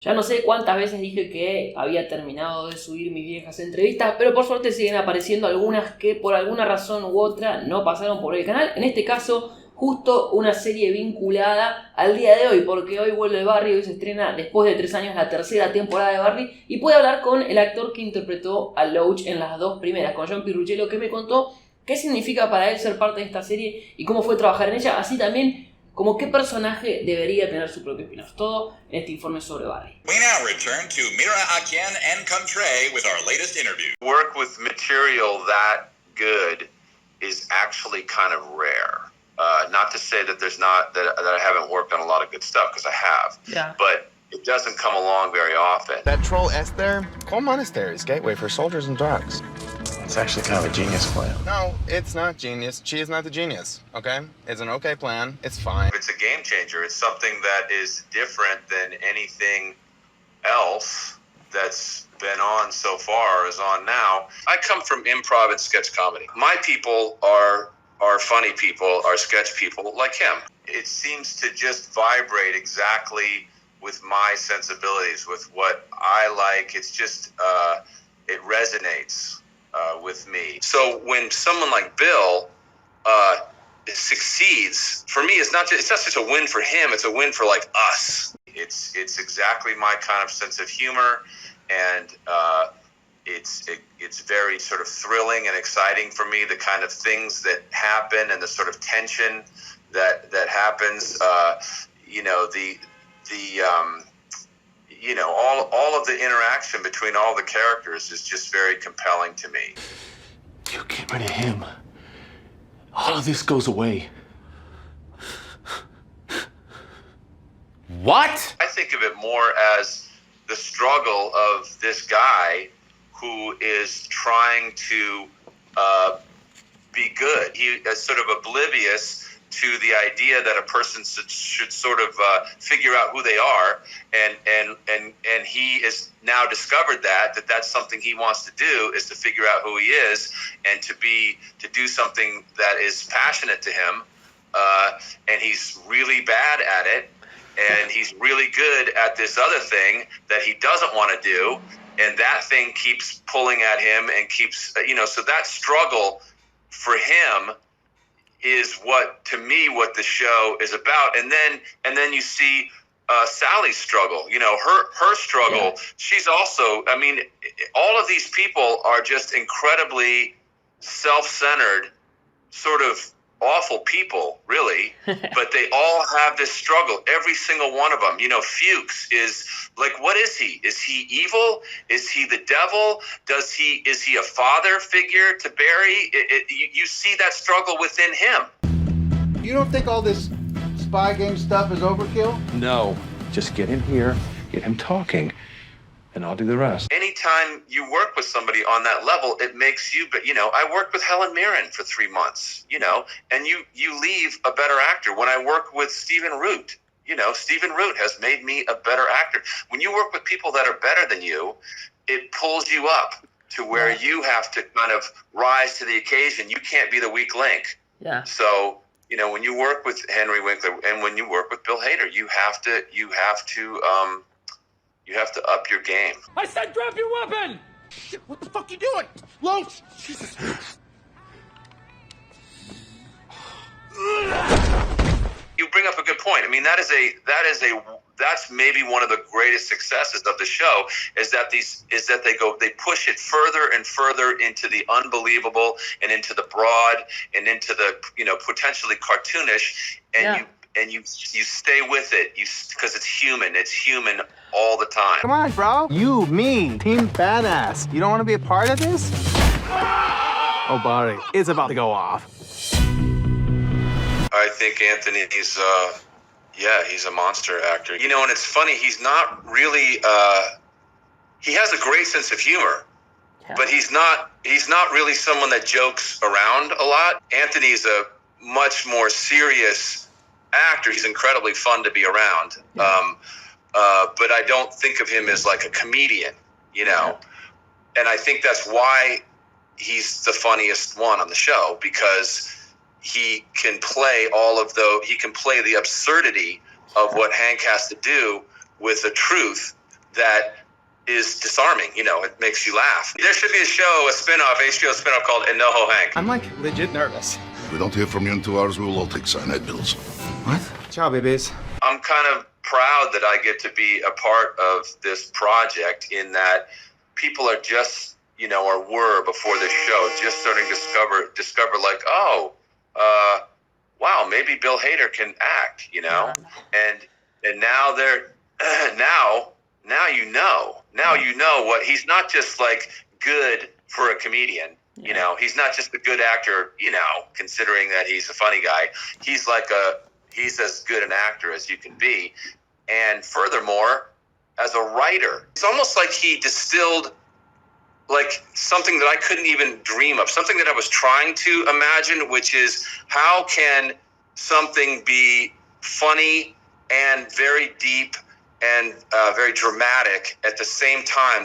Ya no sé cuántas veces dije que había terminado de subir mis viejas entrevistas, pero por suerte siguen apareciendo algunas que por alguna razón u otra no pasaron por el canal. En este caso, justo una serie vinculada al día de hoy, porque hoy vuelve Barry, hoy se estrena después de 3 años la tercera temporada de Barry, y pude hablar con el actor que interpretó a Loach en las 2 primeras, con John Pirruccello, que me contó qué significa para él ser parte de esta serie y cómo fue trabajar en ella, así también como qué personaje debería tener su propio spin-off. Todo en este informe sobre Barry. We now return to Mira a Quién and Contre with our latest interview. Work with material that good is actually kind of rare. Not to say that there's not that I haven't worked on a lot of good stuff, because I have. Yeah. But it doesn't come along very often. That troll Esther, Coal Monastery's gateway for soldiers and drugs. It's actually kind of a genius plan. No, it's not genius. She is not the genius, okay? It's an okay plan. It's fine. It's a game changer. It's something that is different than anything else that's been on so far or is on now. I come from improv and sketch comedy. My people are funny people, are sketch people like him. It seems to just vibrate exactly with my sensibilities, with what I like. It's just, it resonates with me. So when someone like Bill succeeds, for me, it's not just a win for him, it's a win for like us. It's exactly my kind of sense of humor, and it's very sort of thrilling and exciting for me, the kind of things that happen and the sort of tension that happens. All of the interaction between all the characters is just very compelling to me. You get rid of him, all of this goes away. What? I think of it more as the struggle of this guy who is trying to be good. He is sort of oblivious to the idea that a person should sort of figure out who they are, and he is now discovered that that's something he wants to do, is to figure out who he is and to do something that is passionate to him, and he's really bad at it, and he's really good at this other thing that he doesn't want to do, and that thing keeps pulling at him and keeps, so that struggle for him is what the show is about. And then you see Sally's struggle, her struggle. Yeah. She's also, all of these people are just incredibly self-centered, sort of awful people, really, but they all have this struggle, every single one of them. Fuchs is like, what is he? Is he evil? Is he the devil? Is he a father figure to Barry? You see that struggle within him. You don't think all this spy game stuff is overkill? No, just get in here, get him talking, and I'll do the rest. Anytime you work with somebody on that level, it makes you, but I worked with Helen Mirren for 3 months, and you leave a better actor. When I work with Stephen Root, Stephen Root has made me a better actor. When you work with people that are better than you, it pulls you up to where you have to kind of rise to the occasion. You can't be the weak link. Yeah. So, when you work with Henry Winkler and when you work with Bill Hader, you have to up your game. I said drop your weapon! Shit, what the fuck you doing? Loach! Jesus. You bring up a good point. That's maybe one of the greatest successes of the show, is that they push it further and further into the unbelievable and into the broad and into the potentially cartoonish, and you stay with it, because it's human all the time. Come on, bro. You, me, team badass. You don't want to be a part of this? Oh, Barry, it's about to go off. I think Anthony, he's a monster actor. And it's funny, he's not really, he has a great sense of humor, but he's not really someone that jokes around a lot. Anthony's a much more serious actor. He's incredibly fun to be around. But I don't think of him as like a comedian, and I think that's why he's the funniest one on the show, because he can play the absurdity of what Hank has to do with the truth that is disarming. You know, it makes you laugh. There should be a spinoff, HBO spinoff called Enoho Hank. I'm like legit nervous. If we don't hear from you in 2 hours, we will all take cyanide pills. What? Ciao, babies. I'm kind of proud that I get to be a part of this project in that people are just, you know, or were before this show, just starting to discover like, oh, wow, maybe Bill Hader can act, you know? And now they're, now you know what, he's not just like good for a comedian. You know, he's not just a good actor, you know, considering that he's a funny guy. He's as good an actor as you can be. And furthermore, as a writer, it's almost like he distilled like something that I couldn't even dream of, something that I was trying to imagine, which is how can something be funny and very deep and very dramatic at the same time?